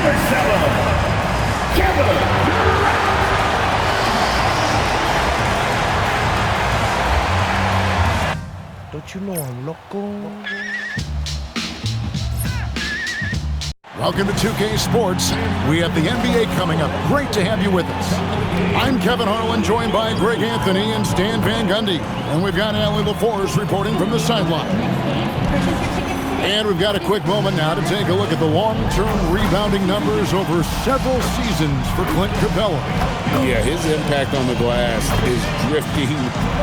Number 7, Kevin Durant. Don't you know I'm loco? Welcome to 2K Sports. We have the NBA coming up. Great to have you with us. I'm Kevin Harlan, joined by Greg Anthony and Stan Van Gundy. And we've got Allie LaForce reporting from the sideline. And we've got a quick moment now to take a look at the long-term rebounding numbers over several seasons for Clint Capella. Yeah, his impact on the glass is drifting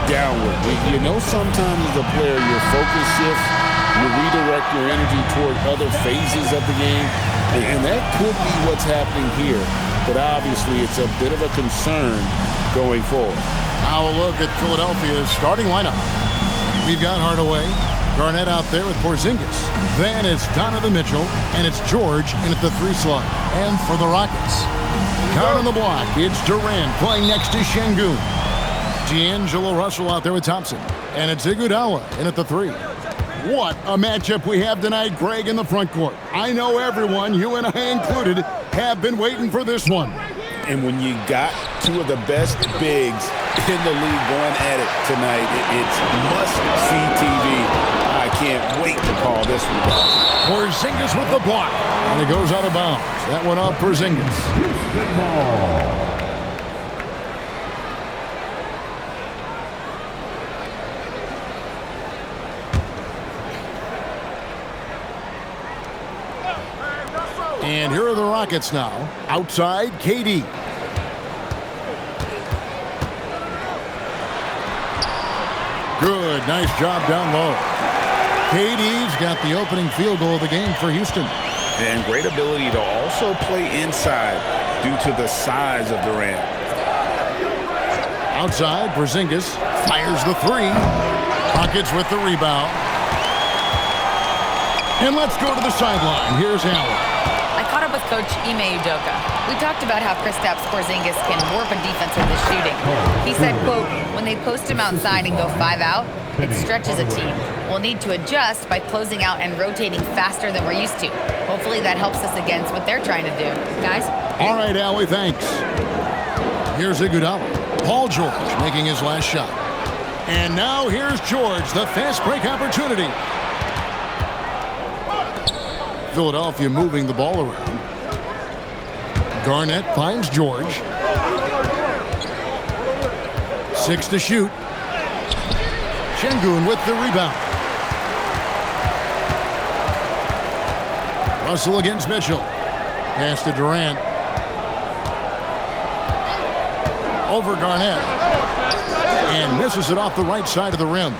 downward. You know, sometimes as a player, your focus shifts. You redirect your energy toward other phases of the game, and that could be what's happening here. But obviously, it's a bit of a concern going forward. Now a look at Philadelphia's starting lineup. We've got Hardaway, Garnett out there with Porzingis. Then it's Donovan Mitchell, and it's George in at the 3 slot. And for the Rockets, down on the block, it's Durant playing next to Şengün. D'Angelo Russell out there with Thompson. And it's Iguodala in at the 3. What a matchup we have tonight, Greg, in the front court. I know everyone, you and I included, have been waiting for this one. And when you got two of the best bigs in the league going at it tonight, it's must-see TV. I can't wait to call this one. Porzingis with the block. And it goes out of bounds. That one off Porzingis. Good ball. And here are the Rockets now. Outside, KD. Good, nice job down low. KD's got the opening field goal of the game for Houston. And great ability to also play inside due to the size of Durant. Outside, Porzingis fires the 3. Rockets with the rebound. And let's go to the sideline. Here's Allen. I caught up with Coach Ime Udoka. We talked about how Kristaps Porzingis can warp a defense with his shooting. He said, quote, when they post him outside and go 5 out, it stretches a team. We'll need to adjust by closing out and rotating faster than we're used to. Hopefully that helps us against what they're trying to do. Guys? All right, Allie, thanks. Here's Iguodala. Paul George making his last shot. And now here's George, the fast break opportunity. Philadelphia moving the ball around. Garnett finds George. 6 to shoot. Şengün with the rebound. Russell against Mitchell. Pass to Durant. Over Garnett. And misses it off the right side of the rim.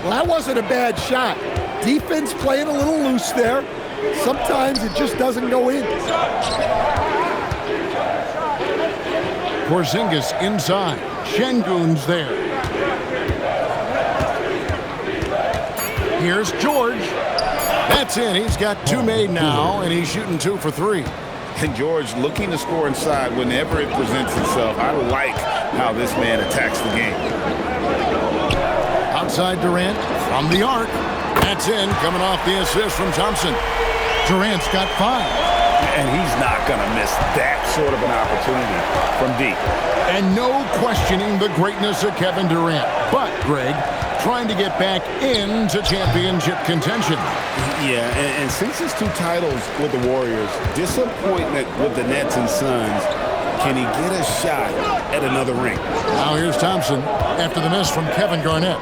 Well, that wasn't a bad shot. Defense playing a little loose there. Sometimes it just doesn't go in. Porzingis inside. Şengün's there. Here's George. That's in. He's got 2 made now, and he's shooting 2 for 3. And George looking to score inside whenever it presents itself. I like how this man attacks the game. Outside Durant from the arc. That's in, coming off the assist from Thompson. Durant's got 5. And he's not going to miss that sort of an opportunity from deep. And no questioning the greatness of Kevin Durant. But, Greg, trying to get back into championship contention. Yeah, and since his 2 titles with the Warriors, disappointment with the Nets and Suns, can he get a shot at another ring? Now here's Thompson after the miss from Kevin Garnett.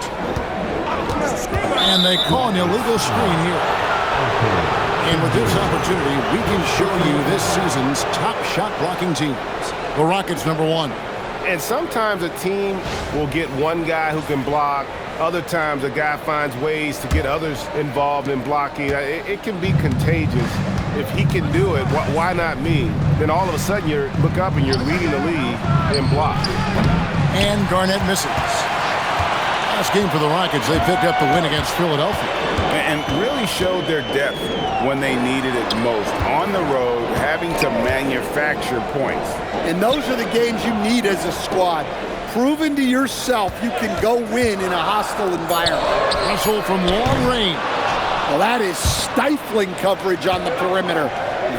And they call an illegal screen here. And with this opportunity, we can show you this season's top shot blocking teams. The Rockets, number 1. And sometimes a team will get one guy who can block. Other times a guy finds ways to get others involved in blocking. It can be contagious. If he can do it, why not me? Then all of a sudden you look up and you're leading the league in block. And Garnett misses. Last game for the Rockets, they picked up the win against Philadelphia. And really showed their depth when they needed it most. On the road, having to manufacture points. And those are the games you need as a squad. Proving to yourself you can go win in a hostile environment. Russell from long range. Well, that is stifling coverage on the perimeter.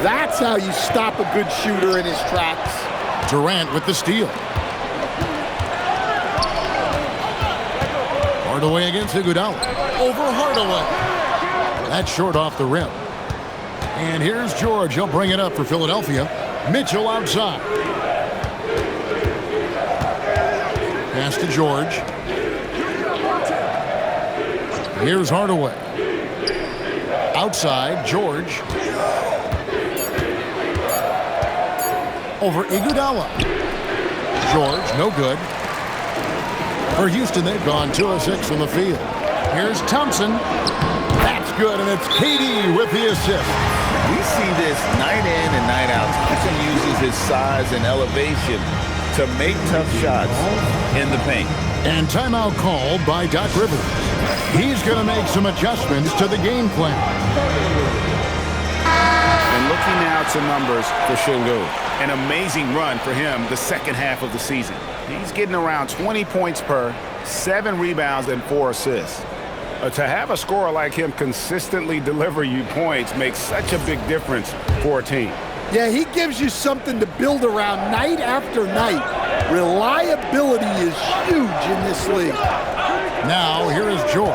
That's how you stop a good shooter in his tracks. Durant with the steal. Hardaway against Iguodala. Over Hardaway. That's short off the rim. And here's George. He'll bring it up for Philadelphia. Mitchell outside. Pass to George. Here's Hardaway. Outside, George. Over Iguodala. George, no good. For Houston, they've gone 2 of 6 from the field. Here's Thompson. That's good, and it's KD with the assist. We see this night in and night out. Thompson uses his size and elevation to make tough shots in the paint. And timeout called by Doc Rivers. He's going to make some adjustments to the game plan. And looking now at some numbers for Şengün. An amazing run for him the second half of the season. He's getting around 20 points per, 7 rebounds, and 4 assists. To have a scorer like him consistently deliver you points makes such a big difference for a team. Yeah, he gives you something to build around night after night. Reliability is huge in this league. Now, here is George.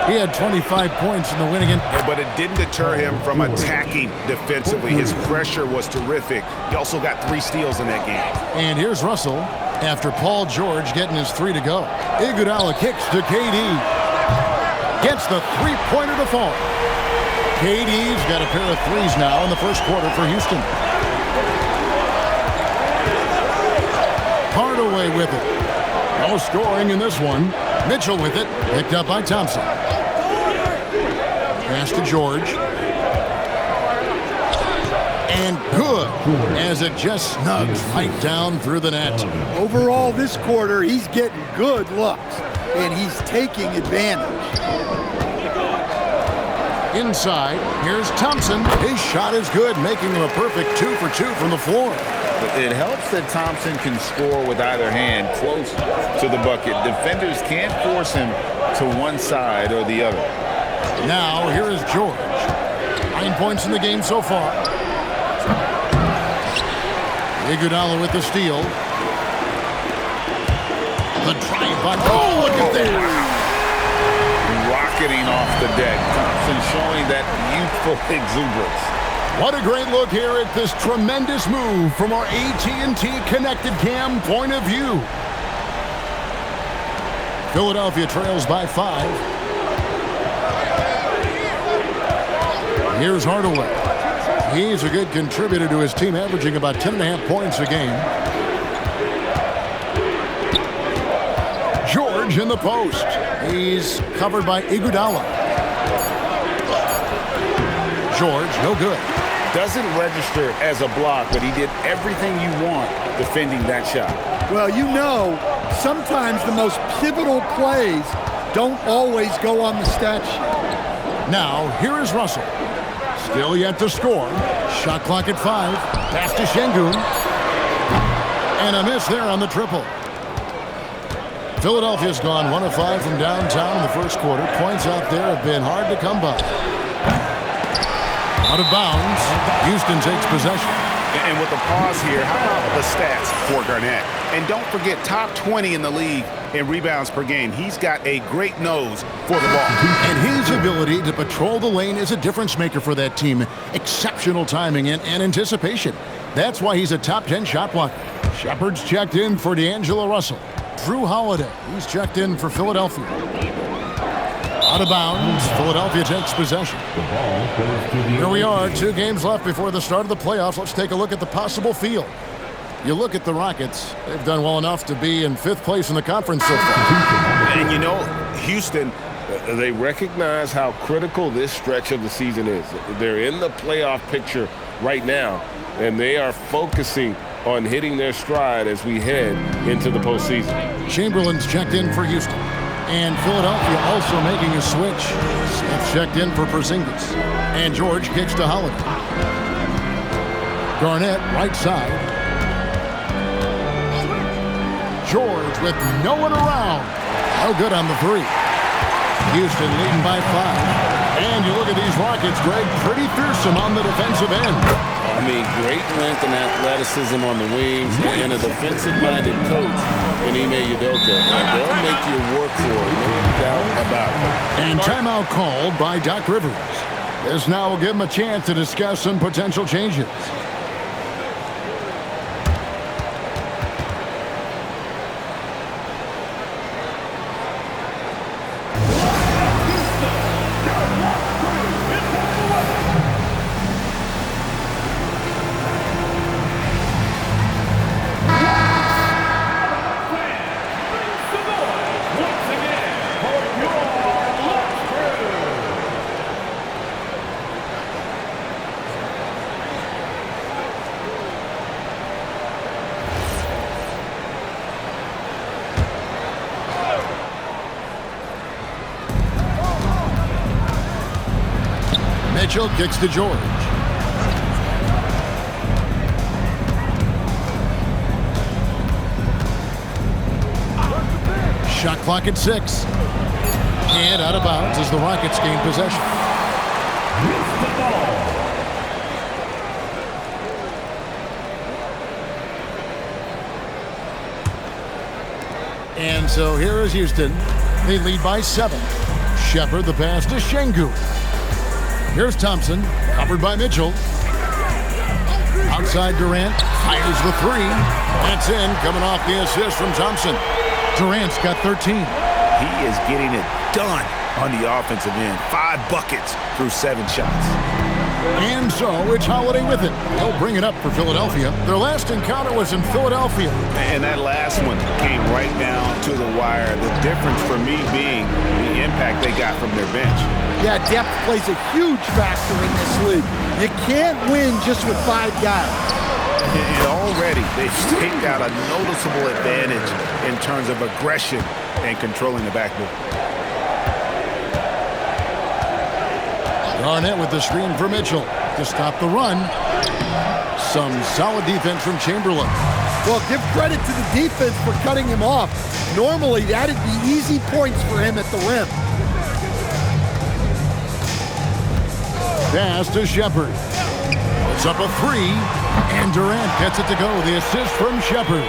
He had 25 points in the win against... But it didn't deter him from attacking defensively. His pressure was terrific. He also got 3 steals in that game. And here's Russell after Paul George getting his 3 to go. Iguodala kicks to KD. Gets the three-pointer to fall. KD's got a pair of 3s now in the first quarter for Houston. Hardaway with it. No scoring in this one. Mitchell with it. Picked up by Thompson. Pass to George. And good as it just snugs right down through the net. Overall, this quarter, he's getting good looks, and he's taking advantage. Inside, here's Thompson. His shot is good, making him a perfect 2 for 2 from the floor. It helps that Thompson can score with either hand close to the bucket. Defenders can't force him to one side or the other. Now, here is George. 9 points in the game so far. Iguodala with the steal. The drive by... Oh, look at that! Rocketing off the deck. Thompson showing that youthful exuberance. What a great look here at this tremendous move from our AT&T Connected Cam point of view. Philadelphia trails by 5. Here's Hardaway. He's a good contributor to his team, averaging about 10.5 points a game. George in the post. He's covered by Iguodala. George, no good. Doesn't register as a block, but he did everything you want defending that shot. Well, you know, sometimes the most pivotal plays don't always go on the stat sheet. Now, here is Russell. Still yet to score. Shot clock at 5. Pass to Şengün. And a miss there on the triple. Philadelphia's gone 1 of 5 from downtown in the first quarter. Points out there have been hard to come by. Out of bounds. Houston takes possession. And with the pause here, how about the stats for Garnett? And don't forget, top 20 in the league in rebounds per game. He's got a great nose for the ball. And his ability to patrol the lane is a difference maker for that team. Exceptional timing and anticipation. That's why he's a top 10 shot blocker. Shepard's checked in for D'Angelo Russell. Drew Holiday, he's checked in for Philadelphia. Out of bounds, Philadelphia takes possession. Here we are, 2 games left before the start of the playoffs. Let's take a look at the possible field. You look at the Rockets, they've done well enough to be in 5th place in the conference so far. And you know, Houston, They recognize how critical this stretch of the season is. They're in the playoff picture right now, and they are focusing on hitting their stride as we head into the postseason. Chamberlain's checked in for Houston. And Philadelphia also making a switch. Smith checked in for Porzingis. And George kicks to Holiday. Garnett, right side. George with no one around. No good on the 3. Houston leading by 5. And you look at these Rockets, Greg, pretty fearsome on the defensive end. I mean, great length and athleticism on the wings, and a defensive-minded coach in Ime Udoka. They'll make you work for it, no doubt about it. And timeout called by Doc Rivers. This now will give him a chance to discuss some potential changes. Mitchell kicks to George. Shot clock at 6. And out of bounds as the Rockets gain possession. And so here is Houston. They lead by 7. Shepard the pass to Şengün. Here's Thompson, covered by Mitchell. Outside Durant, fires the 3. That's in, coming off the assist from Thompson. Durant's got 13. He is getting it done on the offensive end. 5 buckets through 7 shots. And so it's Holiday with it. They'll bring it up for Philadelphia. Their last encounter was in Philadelphia. And that last one came right down to the wire. The difference for me being the impact they got from their bench. Yeah, depth plays a huge factor in this league. You can't win just with 5 guys. And already they've staked out a noticeable advantage in terms of aggression and controlling the backboard. Garnett with the screen for Mitchell to stop the run. Some solid defense from Chamberlain. Well, give credit to the defense for cutting him off. Normally, that'd be easy points for him at the rim. Pass to Shepard. It's up a 3, and Durant gets it to go. The assist from Shepard.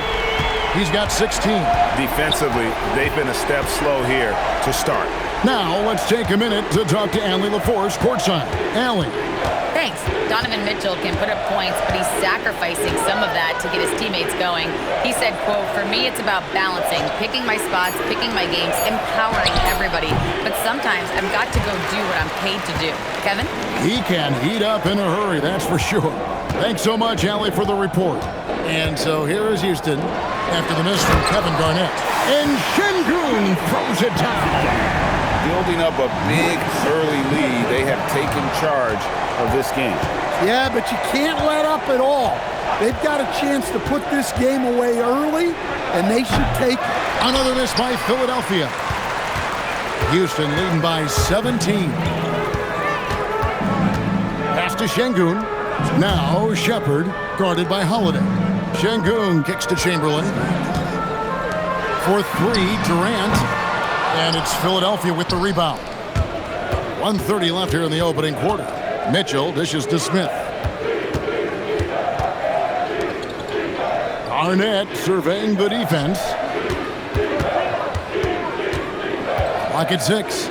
He's got 16. Defensively, they've been a step slow here to start. Now, let's take a minute to talk to Allie LaForce, courtside. Allie. Thanks. Donovan Mitchell can put up points, but he's sacrificing some of that to get his teammates going. He said, quote, "For me, it's about balancing, picking my spots, picking my games, empowering everybody. But sometimes I've got to go do what I'm paid to do." Kevin? He can heat up in a hurry, that's for sure. Thanks so much, Allie, for the report. And so here is Houston after the miss from Kevin Garnett. And Şengün throws it down. Building up a big early lead, they have taken charge of this game. Yeah, but you can't let up at all. They've got a chance to put this game away early, and they should take it. Another miss by Philadelphia. Houston leading by 17. Pass to Şengün. Now Shepard, guarded by Holiday. Şengün kicks to Chamberlain. For 3, Durant. And it's Philadelphia with the rebound. 1:30 left here in the opening quarter. Mitchell dishes to Smith. Garnett surveying the defense. Clock at 6.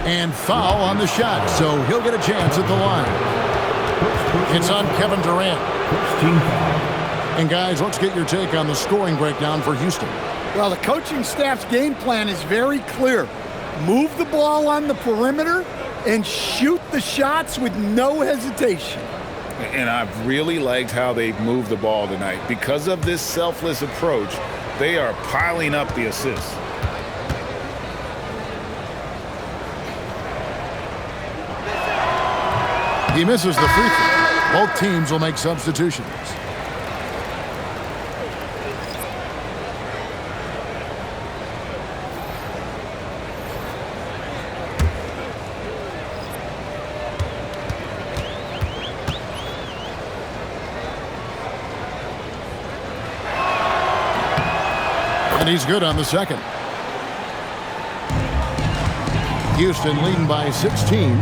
And foul on the shot, so he'll get a chance at the line. It's on Kevin Durant. And guys, let's get your take on the scoring breakdown for Houston. Well, the coaching staff's game plan is very clear. Move the ball on the perimeter and shoot the shots with no hesitation. And I've really liked how they've moved the ball tonight. Because of this selfless approach, they are piling up the assists. He misses the free throw. Both teams will make substitutions. And he's good on the second. Houston leading by 16.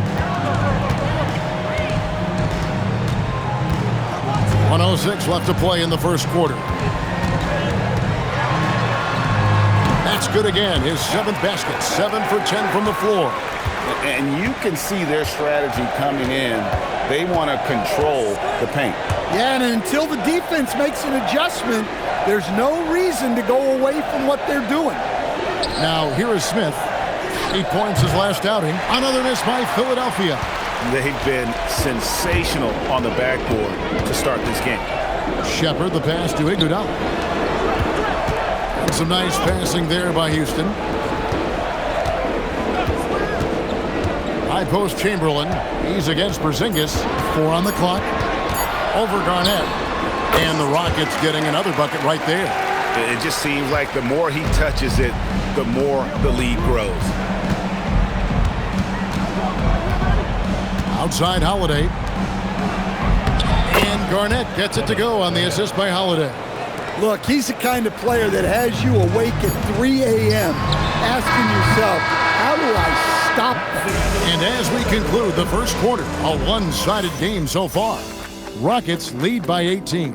1:06 left to play in the first quarter. That's good again. His 7th basket. 7 for 10 from the floor. And you can see their strategy coming in. They want to control the paint. Yeah, and until the defense makes an adjustment, there's no reason to go away from what they're doing. Now, here is Smith. 8 points his last outing. Another miss by Philadelphia. They've been sensational on the backboard to start this game. Shepard, the pass to Iguodala. And some nice passing there by Houston. High post Chamberlain. He's against Porzingis. 4 on the clock. Over Garnett. And the Rockets getting another bucket right there. It just seems like the more he touches it, the more the lead grows. Outside Holiday. And Garnett gets it to go on the assist by Holiday. Look, he's the kind of player that has you awake at 3 a.m. asking yourself, how do I stop that? And as we conclude the first quarter, a one-sided game so far. Rockets lead by 18.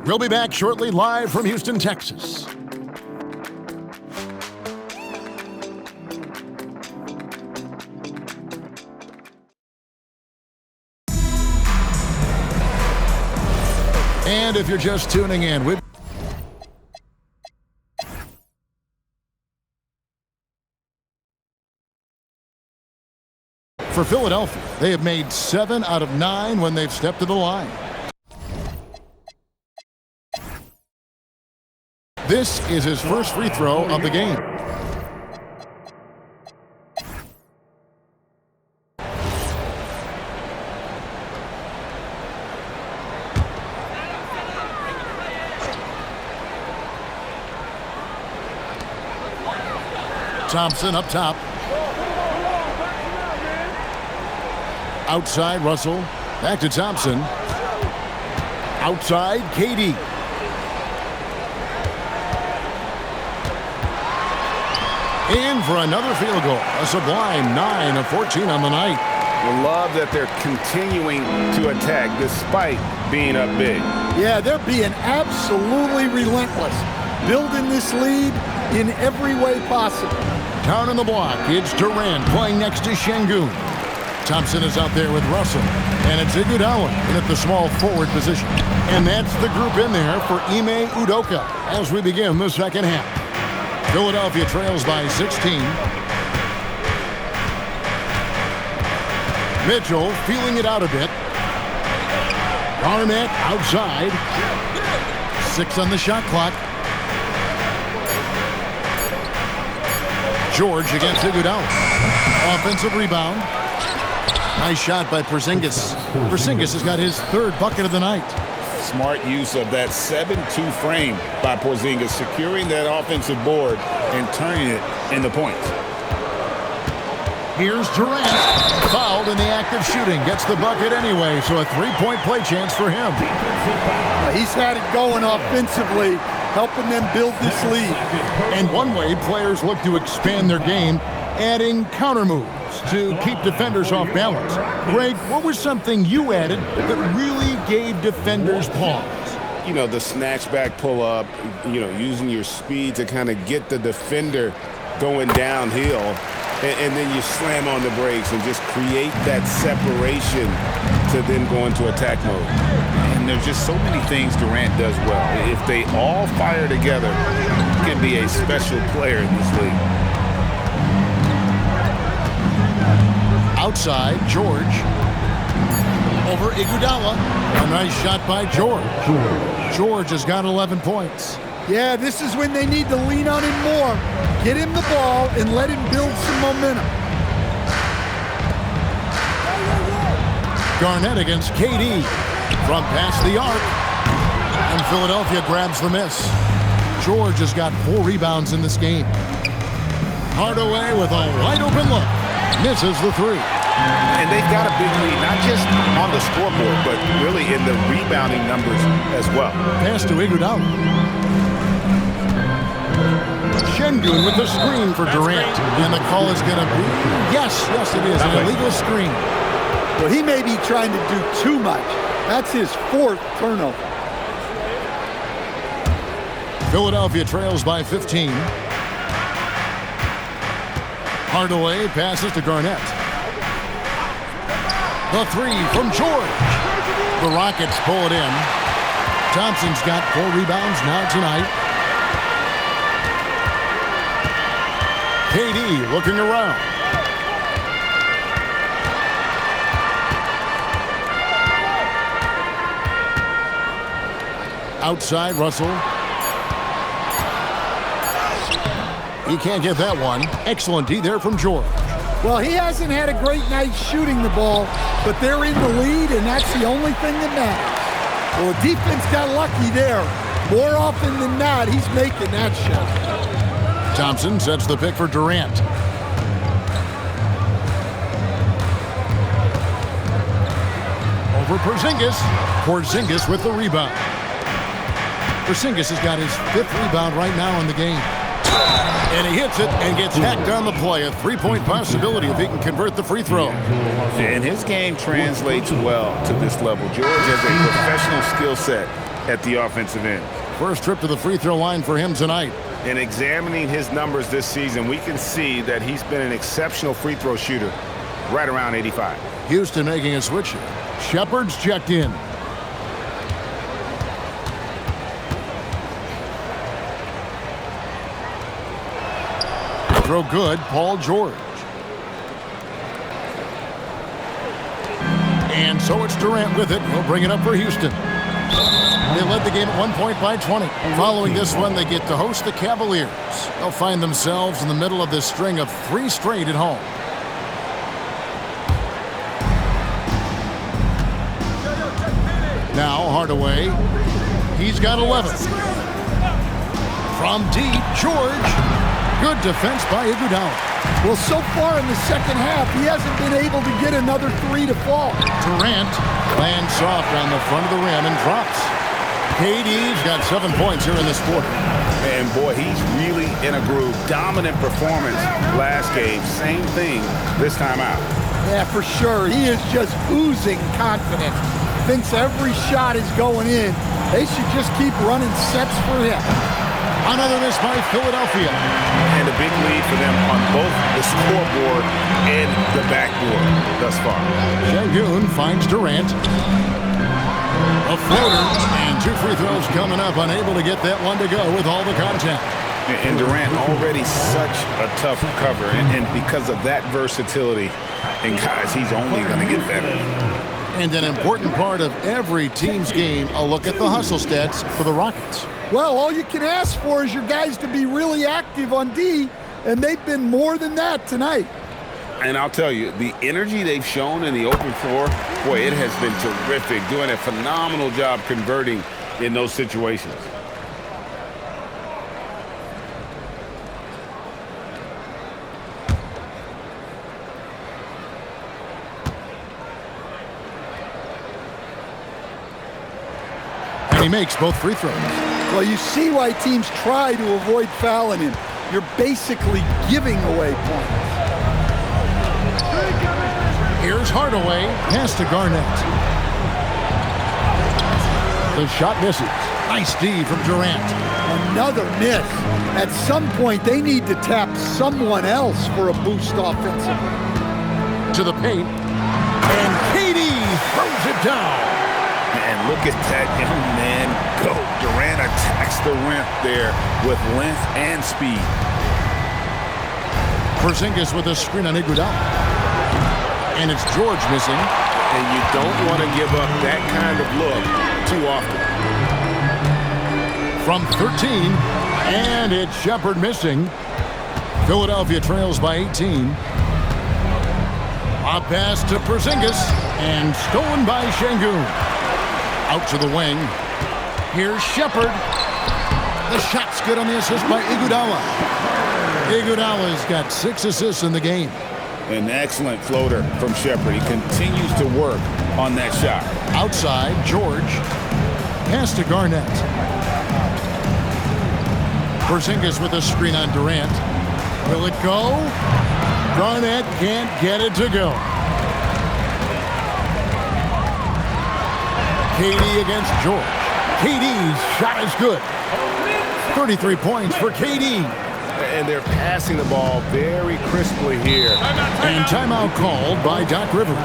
We'll be back shortly live from Houston, Texas. And if you're just tuning in, for Philadelphia, they have made 7 out of 9 when they've stepped to the line. This is his first free throw of the game. Thompson up top. Outside Russell. Back to Thompson. Outside KD. In for another field goal. A sublime 9 of 14 on the night. I love that they're continuing to attack despite being up big. Yeah, they're being absolutely relentless. Building this lead in every way possible. Down on the block, it's Durant playing next to Şengün. Thompson is out there with Russell. And it's Iguodala in at the small forward position. And that's the group in there for Ime Udoka as we begin the second half. Philadelphia trails by 16. Mitchell feeling it out a bit. Garnett outside. 6 on the shot clock. George against Iguodala. Offensive rebound. Nice shot by Porzingis. Porzingis has got his 3rd bucket of the night. Smart use of that 7-2 frame by Porzingis, securing that offensive board and turning it into points. Here's Durant. Fouled in the act of shooting. Gets the bucket anyway, so a 3-point play chance for him. He's had it going offensively, helping them build this lead. And one way players look to expand their game, adding counter moves to keep defenders off balance. Greg, what was something you added that really gave defenders pause? You know, the snatch back pull up, you know, using your speed to kind of get the defender going downhill, and then you slam on the brakes and just create that separation to then go into attack mode. And there's just so many things Durant does well. If they all fire together, he can be a special player in this league. Outside, George. Over Iguodala. A nice shot by George. George has got 11 points. Yeah, this is when they need to lean on him more. Get him the ball and let him build some momentum. Garnett against KD. From past the arc. And Philadelphia grabs the miss. George has got 4 rebounds in this game. Hardaway with a wide open look. Misses the 3. And they've got a big lead, not just on the scoreboard, but really in the rebounding numbers as well. Pass to Iguodala. Şengün with the screen for Durant. And the call is going to be, yes, it is, an illegal screen. Well, he may be trying to do too much. That's his 4th turnover. Philadelphia trails by 15. Hardaway passes to Garnett. The 3 from George. The Rockets pull it in. Thompson's got 4 rebounds now tonight. KD looking around. Outside, Russell. He can't get that one. Excellent D there from George. Well, he hasn't had a great night shooting the ball, but they're in the lead, and that's the only thing that matters. Well, the defense got lucky there. More often than not, he's making that shot. Thompson sets the pick for Durant. Over Porzingis. Porzingis with the rebound. Porzingis has got his 5th rebound right now in the game. And he hits it and gets hacked on the play. A 3-point possibility if he can convert the free throw. And his game translates well to this level. George has a professional skill set at the offensive end. First trip to the free throw line for him tonight. In examining his numbers this season, we can see that he's been an exceptional free throw shooter, right around 85. Houston making a switch here. Shepard's checked in. Throw good, Paul George. And so it's Durant with it. He'll bring it up for Houston. They led the game at 1 point by 20. Following this one, they get to host the Cavaliers. They'll find themselves in the middle of this string of 3 straight at home. Now Hardaway. He's got 11. From deep, George. Good defense by Iguodala. Well, so far in the second half, he hasn't been able to get another 3 to fall. Durant lands soft on the front of the rim and drops. KD's got 7 points here in this quarter. And boy, he's really in a groove. Dominant performance last game. Same thing this time out. Yeah, for sure. He is just oozing confidence. Thinks every shot is going in. They should just keep running sets for him. Another miss by Philadelphia. And a big lead for them on both the scoreboard and the backboard thus far. Şengün finds Durant. A floater and 2 free throws coming up. Unable to get that one to go with all the contact. And Durant already such a tough cover. And because of that versatility, and guys, he's only going to get better. And an important part of every team's game, a look at the hustle stats for the Rockets. Well, all you can ask for is your guys to be really active on D, and they've been more than that tonight. And I'll tell you, the energy they've shown in the open floor, boy, it has been terrific. Doing a phenomenal job converting in those situations. And he makes both free throws. Well, you see why teams try to avoid fouling him. You're basically giving away points. Here's Hardaway. Pass to Garnett. The shot misses. Nice D from Durant. Another miss. At some point, they need to tap someone else for a boost offensively. To the paint. And KD throws it down. And look at that young man go. Durant attacks the rim there with length and speed. Porzingis with a screen on Iguodala. And it's George missing. And you don't want to give up that kind of look too often. From 13, and it's Shepard missing. Philadelphia trails by 18. A pass to Porzingis, and stolen by Şengün. Out to the wing. Here's Shepard. The shot's good on the assist by Iguodala. Iguodala's got 6 assists in the game. An excellent floater from Shepard. He continues to work on that shot. Outside, George. Pass to Garnett. Porzingis with a screen on Durant. Will it go? Garnett can't get it to go. KD against George. KD's shot is good. 33 points for KD. And they're passing the ball very crisply here. And timeout called by Doc Rivers.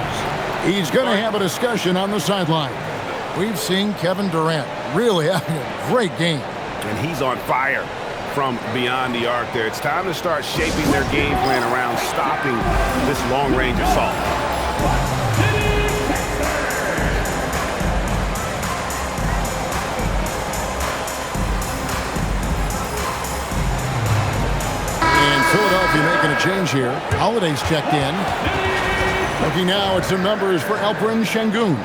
He's going to have a discussion on the sideline. We've seen Kevin Durant really having a great game. And he's on fire from beyond the arc there. It's time to start shaping their game plan around stopping this long-range assault. And Philadelphia making a change here. Holiday's checked in. Looking now at some numbers for Alperen Şengün.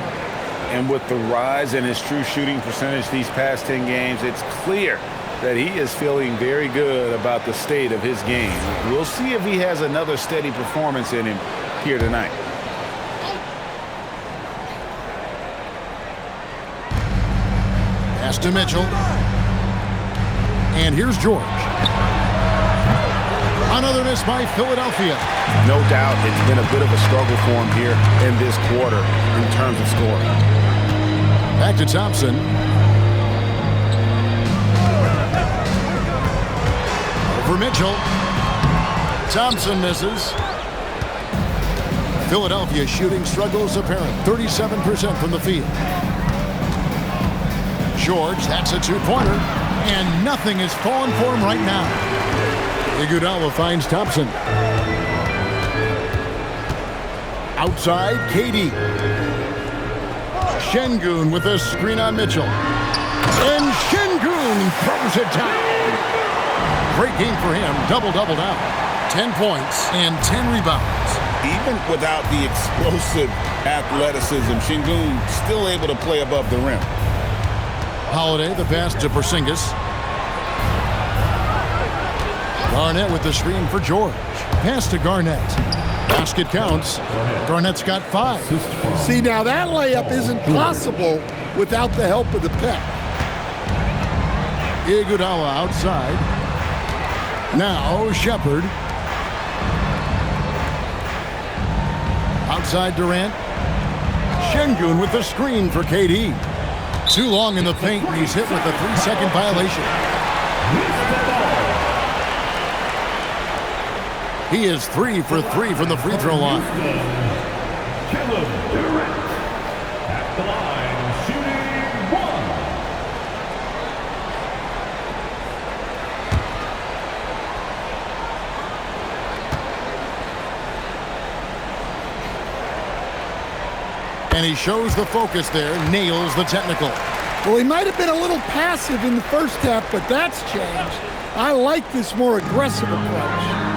And with the rise in his true shooting percentage these past 10 games, it's clear that he is feeling very good about the state of his game. We'll see if he has another steady performance in him here tonight. Pass to Mitchell. And here's George. Another miss by Philadelphia. No doubt it's been a bit of a struggle for him here in this quarter in terms of scoring. Back to Thompson. Over Mitchell. Thompson misses. Philadelphia shooting struggles apparent. 37% from the field. George, that's a two-pointer. And nothing is falling for him right now. Iguodala finds Thompson. Outside, KD. Şengün with a screen on Mitchell. And Şengün throws it down. Great game for him. Double-double now. 10 points and 10 rebounds. Even without the explosive athleticism, Şengün still able to play above the rim. Holiday, the pass to Porzingis. Garnett with the screen for George. Pass to Garnett. Basket counts. Garnett's got 5. See, now that layup isn't possible without the help of the pick. Iguodala outside. Now Shepherd. Outside Durant. Şengün with the screen for KD. Too long in the paint, and he's hit with a 3-second violation. He is 3 for 3 from the free throw line. Kevin Durant at the line, shooting 1. And he shows the focus there, nails the technical. Well, he might have been a little passive in the first half, but that's changed. I like this more aggressive approach.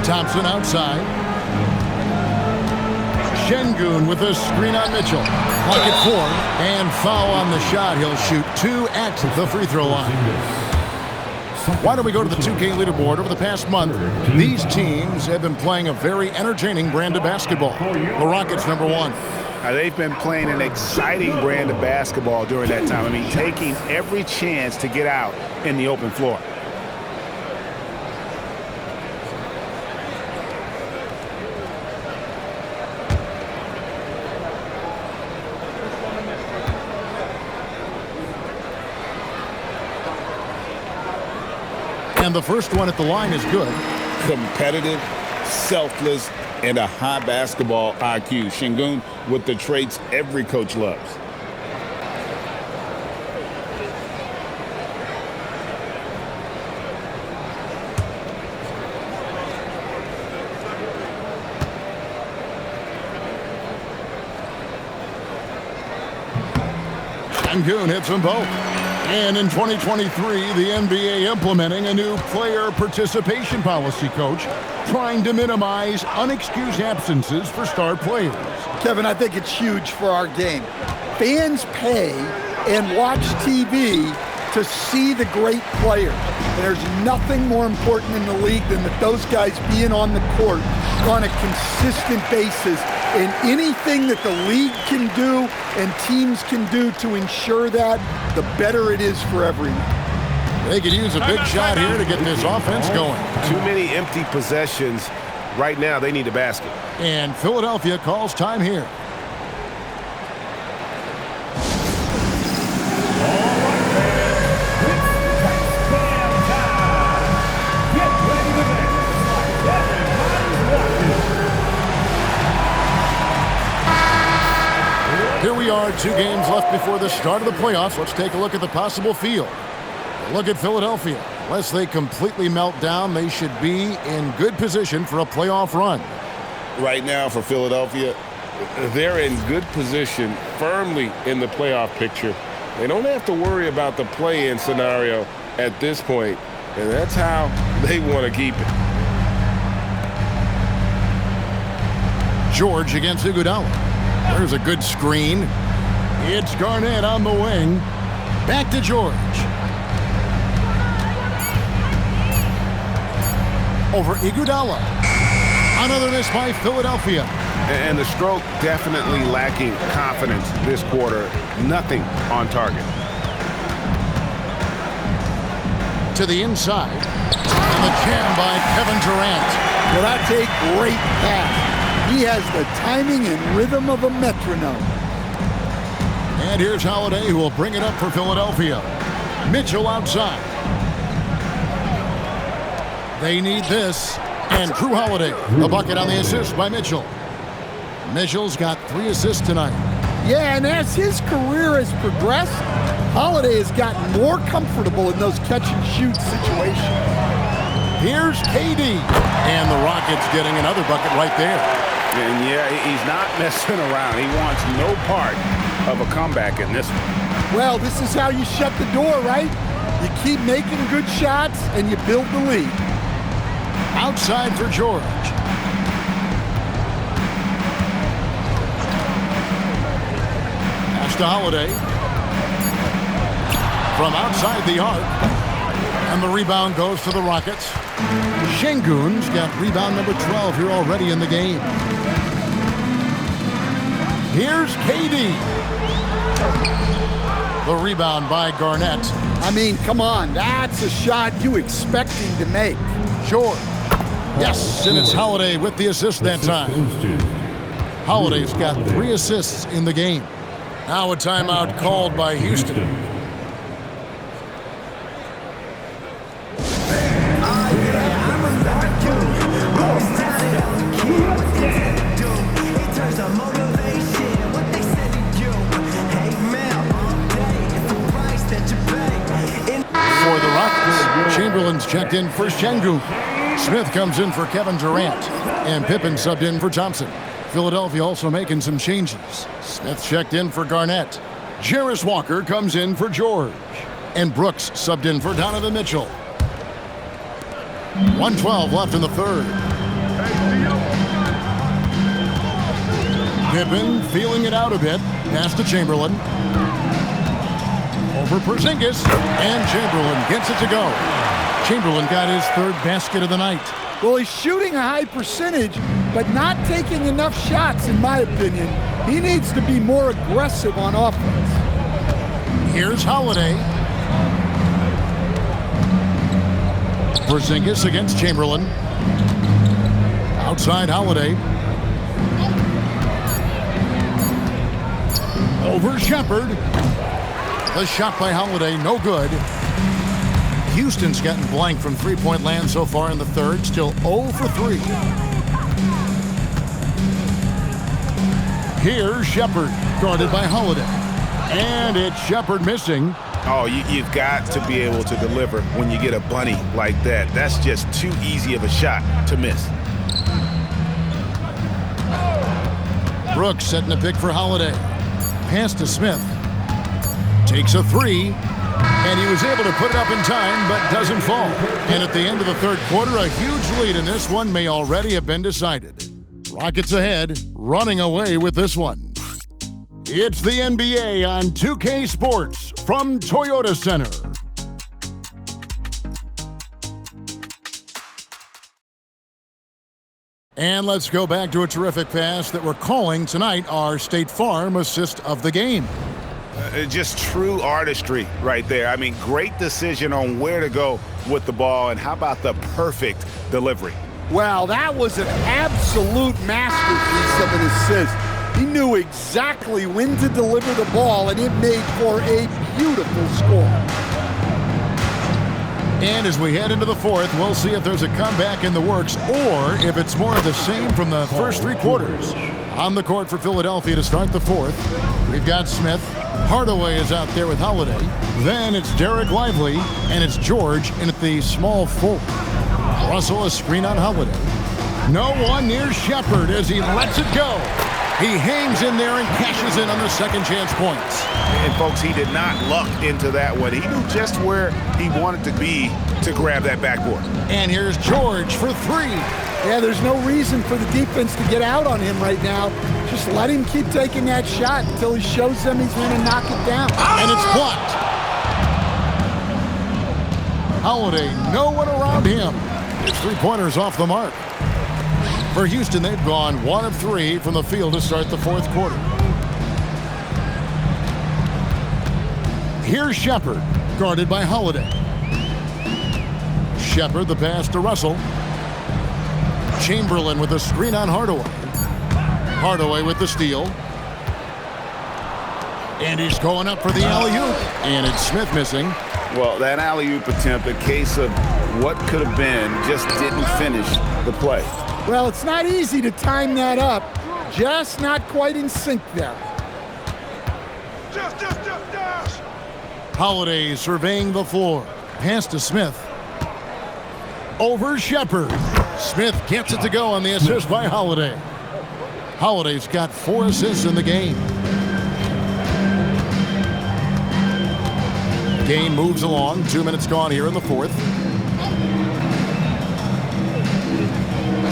Thompson outside. Şengün with a screen on Mitchell. Clock at 4. And foul on the shot. He'll shoot 2 at the free throw line. Why don't we go to the 2K leaderboard? Over the past month, these teams have been playing a very entertaining brand of basketball. The Rockets, number 1. They've been playing an exciting brand of basketball during that time. I mean, taking every chance to get out in the open floor. And the first one at the line is good. Competitive, selfless, and a high basketball IQ. Şengün with the traits every coach loves. Şengün hits them both. And in 2023, the NBA implementing a new player participation policy, Coach, trying to minimize unexcused absences for star players. Kevin, I think it's huge for our game. Fans pay and watch TV to see the great players. And there's nothing more important in the league than that those guys being on the court on a consistent basis. And anything that the league can do and teams can do to ensure that, the better it is for everyone. They could use a big shot here to get this offense going. Too many empty possessions. Right now, they need a basket. And Philadelphia calls time here. Here we are, 2 games left before the start of the playoffs. Let's take a look at the possible field. Look at Philadelphia. Unless they completely melt down, they should be in good position for a playoff run. Right now for Philadelphia, they're in good position, firmly in the playoff picture. They don't have to worry about the play-in scenario at this point, and that's how they want to keep it. George against Iguodala. There's a good screen. It's Garnett on the wing. Back to George. Over Iguodala. Another miss by Philadelphia. And the stroke definitely lacking confidence this quarter. Nothing on target. To the inside. And the jam by Kevin Durant. Well, that's a great pass. He has the timing and rhythm of a metronome. And here's Holiday, who will bring it up for Philadelphia. Mitchell outside. They need this. And Drew Holiday, the bucket on the assist by Mitchell. Mitchell's got 3 assists tonight. Yeah, and as his career has progressed, Holiday has gotten more comfortable in those catch-and-shoot situations. Here's KD. And the Rockets getting another bucket right there. And yeah, he's not messing around. He wants no part of a comeback in this one. Well, this is how you shut the door, right? You keep making good shots and you build the lead. Outside for George. Pass to Holiday. From outside the arc. And the rebound goes to the Rockets. Şengün's got rebound number 12 here already in the game. Here's KD. The rebound by Garnett. I mean, come on, that's a shot you expect him to make. Sure. Yes, and it's Holiday with the assist that time. Holiday's got 3 assists in the game. Now a timeout called by Houston. For the Rockets, Chamberlain's checked in for Şengün. Smith comes in for Kevin Durant. And Pippen subbed in for Thompson. Philadelphia also making some changes. Smith checked in for Garnett. Jarris Walker comes in for George. And Brooks subbed in for Donovan Mitchell. 1:12 left in the third. Pippen feeling it out a bit. Pass to Chamberlain. Over Porzingis. And Chamberlain gets it to go. Chamberlain got his 3rd basket of the night. Well, he's shooting a high percentage, but not taking enough shots, in my opinion. He needs to be more aggressive on offense. Here's Holiday. Porzingis against Chamberlain. Outside Holiday. Over Shepherd. The shot by Holiday, no good. Houston's gotten blank from three-point land so far in the third. Still 0 for 3. Here's Shepherd, guarded by Holiday. And it's Shepherd missing. Oh, you've got to be able to deliver when you get a bunny like that. That's just too easy of a shot to miss. Brooks setting a pick for Holiday. Pass to Smith. Takes a 3. And he was able to put it up in time, but doesn't fall. And at the end of the third quarter, a huge lead in this one may already have been decided. Rockets ahead, running away with this one. It's the NBA on 2K Sports from Toyota Center. And let's go back to a terrific pass that we're calling tonight our State Farm assist of the game. Just true artistry right there. I mean, great decision on where to go with the ball, and how about the perfect delivery? Wow, that was an absolute masterpiece of an assist. He knew exactly when to deliver the ball, and it made for a beautiful score. And as we head into the fourth, we'll see if there's a comeback in the works or if it's more of the same from the first three quarters. On the court for Philadelphia to start the fourth, we've got Smith. Hardaway is out there with Holiday. Then it's Derek Lively, and it's George in at the small forward. Russell, a screen on Holiday. No one near Shepard as he lets it go. He hangs in there and cashes in on the second chance points. And folks, he did not luck into that one. He knew just where he wanted to be to grab that backboard. And here's George for three. Yeah, there's no reason for the defense to get out on him right now. Just let him keep taking that shot until he shows them he's going to knock it down. And it's blocked. Holiday, no one around him. His three-pointers off the mark. For Houston, they've gone 1 of 3 from the field to start the fourth quarter. Here's Shepard, guarded by Holiday. Shepard, the pass to Russell. Chamberlain with a screen on Hardaway. Hardaway with the steal. And he's going up for the alley-oop. And it's Smith missing. Well, that alley-oop attempt, a case of what could have been, just didn't finish the play. Well, it's not easy to time that up. Just not quite in sync there. Holiday surveying the floor. Pass to Smith. Over Shepard. Smith gets it to go on the assist by Holiday. Holiday's got 4 assists in the game. Game moves along. 2 minutes gone here in the fourth.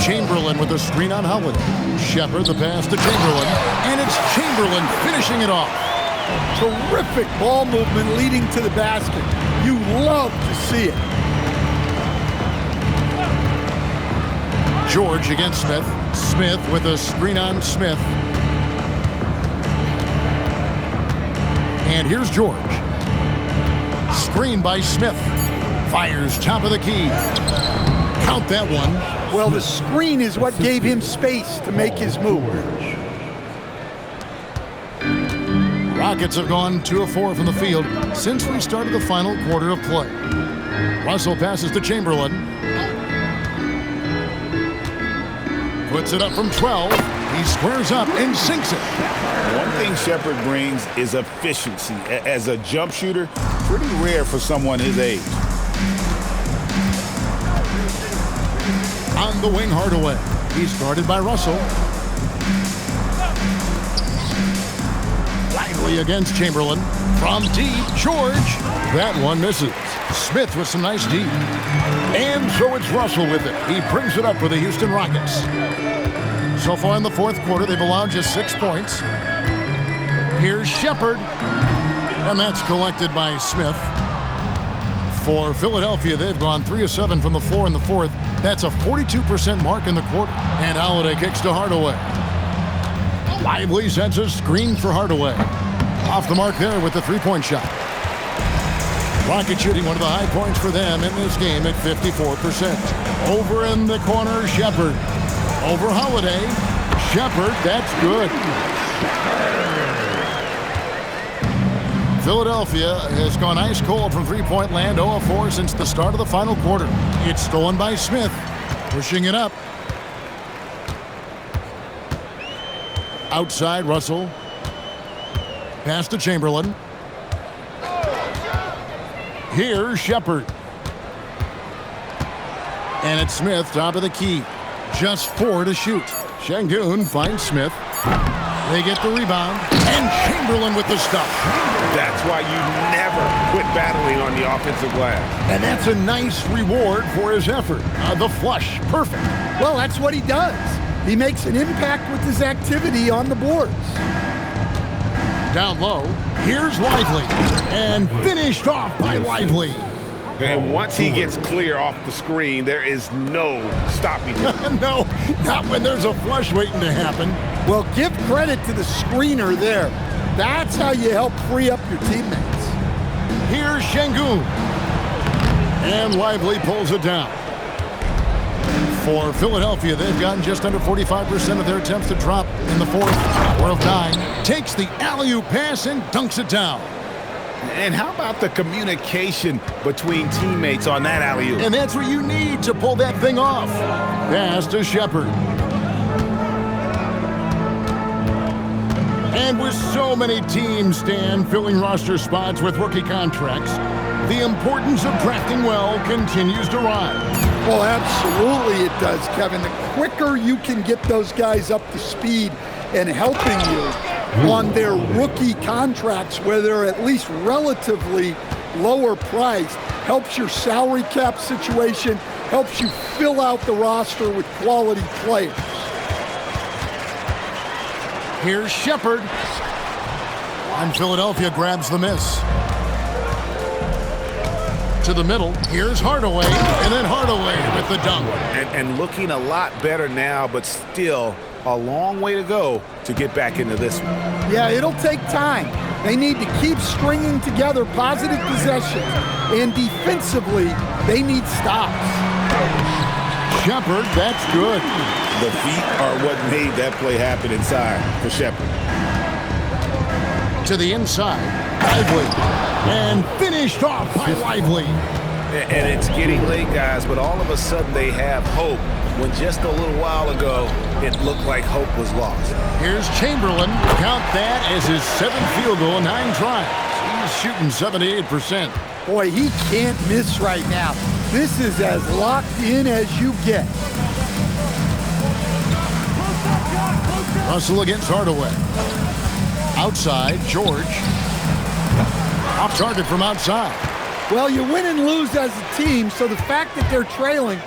Chamberlain with a screen on Holiday. Shepard, the pass to Chamberlain. And it's Chamberlain finishing it off. Terrific ball movement leading to the basket. You love to see it. George against Smith. Smith with a screen on Smith. And here's George. Screen by Smith. Fires top of the key. Count that one. Well, the screen is what gave him space to make his move. Rockets have gone 2 of 4 from the field since we started the final quarter of play. Russell passes to Chamberlain. Puts it up from 12. He squares up and sinks it. One thing Shepard brings is efficiency. As a jump shooter, pretty rare for someone his age. On the wing, Hardaway. He's guarded by Russell. Lively against Chamberlain. From deep, George. That one misses. Smith with some nice deep. And so it's Russell with it. He brings it up for the Houston Rockets. So far in the fourth quarter, they've allowed just 6 points. Here's Shepard. And that's collected by Smith. For Philadelphia, they've gone 3 of 7 from the floor in the fourth. That's a 42% mark in the quarter. And Holiday kicks to Hardaway. Lively sends a screen for Hardaway. Off the mark there with the three-point shot. Rocket shooting one of the high points for them in this game at 54%. Over in the corner, Shepard. Over Holiday. Shepard, that's good. Philadelphia has gone ice cold from three-point land, 0 of 4 since the start of the final quarter. It's stolen by Smith, pushing it up. Outside, Russell. Pass to Chamberlain. Here's Shepard. And it's Smith, top of the key. Just 4 to shoot. Şengün finds Smith. They get the rebound. And Chamberlain with the stuff. That's why you never quit battling on the offensive glass. And that's a nice reward for his effort. The flush, perfect. Well, that's what he does. He makes an impact with his activity on the boards. Down low, here's Lively. And finished off by Lively. And once he gets clear off the screen, there is no stopping him. No, not when there's a flush waiting to happen. Well, give credit to the screener there. That's how you help free up your teammates. Here's Şengün. And Lively pulls it down. For Philadelphia, they've gotten just under 45% of their attempts to drop in the fourth. 4 of 9. Takes the alley-oop pass and dunks it down. And how about the communication between teammates on that alley-oop? And that's what you need to pull that thing off. Pass to Shepherd. And with so many teams, Stan, filling roster spots with rookie contracts, the importance of drafting well continues to rise. Well, absolutely it does, Kevin. The quicker you can get those guys up to speed and helping you on their rookie contracts, where they're at least relatively lower priced, helps your salary cap situation, helps you fill out the roster with quality players. Here's Shepherd. And Philadelphia grabs the miss. To the middle. Here's Hardaway. And then Hardaway with the dunk. And looking a lot better now, but still a long way to go to get back into this one. Yeah, it'll take time. They need to keep stringing together positive possessions. And defensively, they need stops. Shepherd, that's good. The feet are what made that play happen inside for Shepherd. To the inside, Lively. And finished off by Lively. And it's getting late, guys, but all of a sudden they have hope, when just a little while ago it looked like hope was lost. Here's Chamberlain. Count that as his 7th field goal, 9 tries. He's shooting 78%. Boy, he can't miss right now. This is as locked in as you get. Russell against Hardaway. Outside, George. Off target from outside. Well, you win and lose as a team, so the fact that they're trailing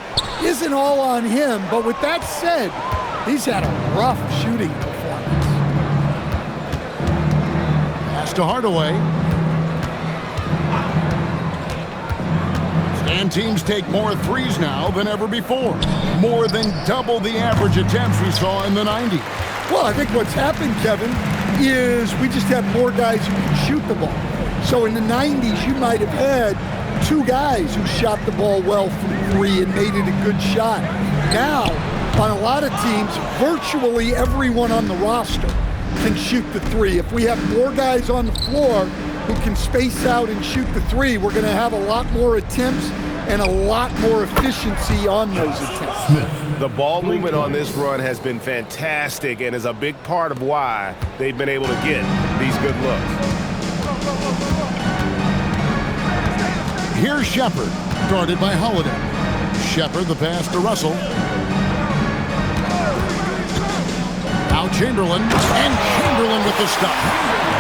isn't all on him. But with that said, he's had a rough shooting performance. Pass to Hardaway. And teams take more threes now than ever before. More than double the average attempts we saw in the 90s. Well, I think what's happened, Kevin, is we just have more guys who can shoot the ball. So in the 90s, you might have had 2 guys who shot the ball well from 3 and made it a good shot. Now, on a lot of teams, virtually everyone on the roster can shoot the 3. If we have more guys on the floor who can space out and shoot the 3, we're going to have a lot more attempts and a lot more efficiency on those attempts. The ball movement on this run has been fantastic and is a big part of why they've been able to get these good looks. Here's Shepherd, guarded by Holiday. Shepherd, the pass to Russell. Now Chamberlain, and Chamberlain with the stop.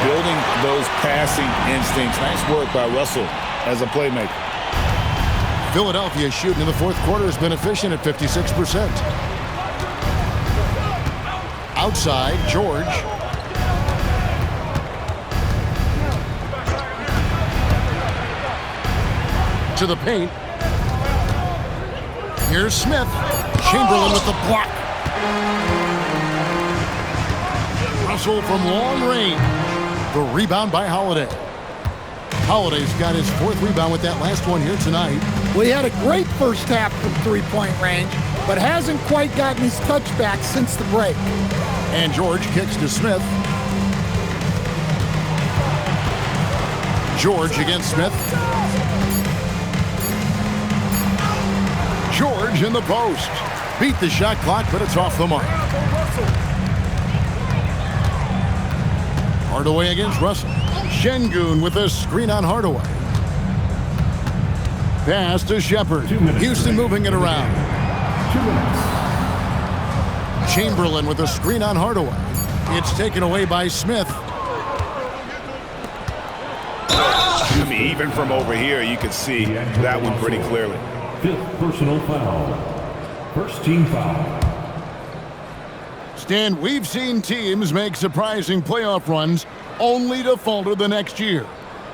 Building those passing instincts. Nice work by Russell as a playmaker. Philadelphia shooting in the fourth quarter has been efficient at 56%. Outside, George. To the paint. Here's Smith. Chamberlain with the block. Russell from long range. The rebound by Holiday. Holiday's got his 4th rebound with that last one here tonight. Well, he had a great first half from 3-point range, but hasn't quite gotten his touchback since the break. And George kicks to Smith. George against Smith. George in the post. Beat the shot clock, but it's off the mark. Hardaway against Russell. Şengün with a screen on Hardaway. Pass to Shepherd. Houston moving it around. 2 minutes. Chamberlain with a screen on Hardaway. It's taken away by Smith. I mean, even from over here, you can see that one pretty clearly. 5th personal foul. First team foul. Stan, we've seen teams make surprising playoff runs only to falter the next year.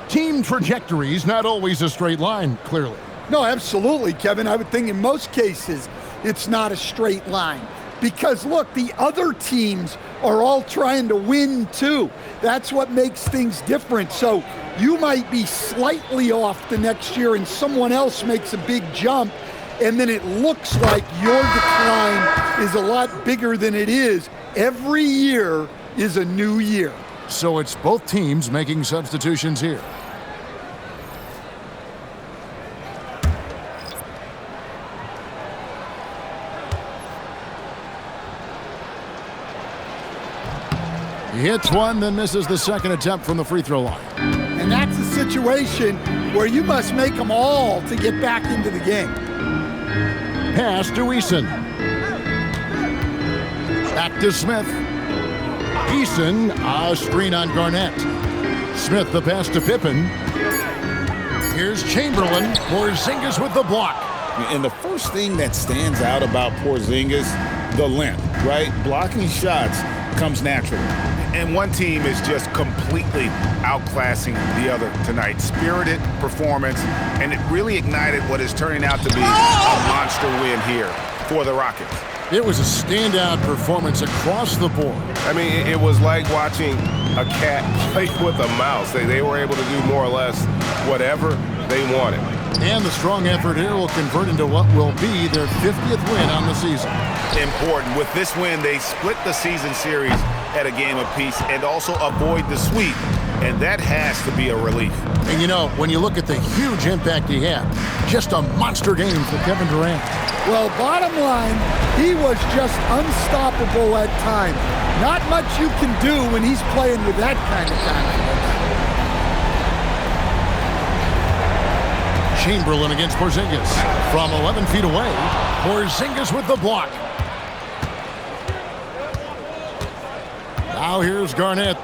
Team trajectory's not always a straight line, clearly. No, absolutely, Kevin. I would think in most cases it's not a straight line. because, look, the other teams are all trying to win too. That's what makes things different. So you might be slightly off the next year and someone else makes a big jump, and then it looks like your decline is a lot bigger than it is. Every year is a new year. So it's both teams making substitutions here. He hits one, then misses the second attempt from the free throw line. And that's a situation where you must make them all to get back into the game. Pass to Eason. Back to Smith. Eason, a screen on Garnett. Smith the pass to Pippen. Here's Chamberlain. Porzingis with the block. And the first thing that stands out about Porzingis, the length, right? Blocking shots comes naturally. And one team is just completely outclassing the other tonight. Spirited performance, and it really ignited what is turning out to be a monster win here for the Rockets. It was a standout performance across the board. I mean, it was like watching a cat play with a mouse. They were able to do more or less whatever they wanted. And the strong effort here will convert into what will be their 50th win on the season. Important. With this win, they split the season series at a game apiece and also avoid the sweep. And that has to be a relief. And you know, when you look at the huge impact he had, just a monster game for Kevin Durant. Well, bottom line, he was just unstoppable at times. Not much you can do when he's playing with that kind of confidence. Chamberlain against Porzingis. From 11 feet away, Porzingis with the block. Now here's Garnett.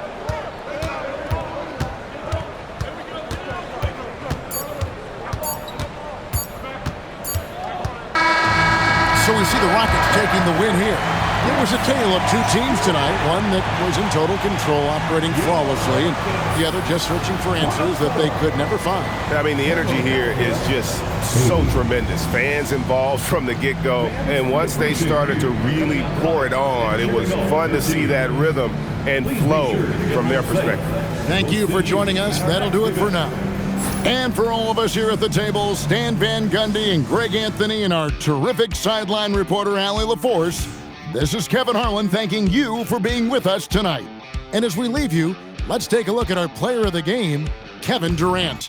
So we see the Rockets taking the win here. It was a tale of two teams tonight, one that was in total control, operating flawlessly, and the other just searching for answers that they could never find. I mean, the energy here is just so tremendous. Fans involved from the get-go, and once they started to really pour it on, it was fun to see that rhythm and flow from their perspective. Thank you for joining us. That'll do it for now. And for all of us here at the table, Stan Van Gundy and Greg Anthony and our terrific sideline reporter, Allie LaForce, this is Kevin Harlan thanking you for being with us tonight. And as we leave you, let's take a look at our player of the game, Kevin Durant.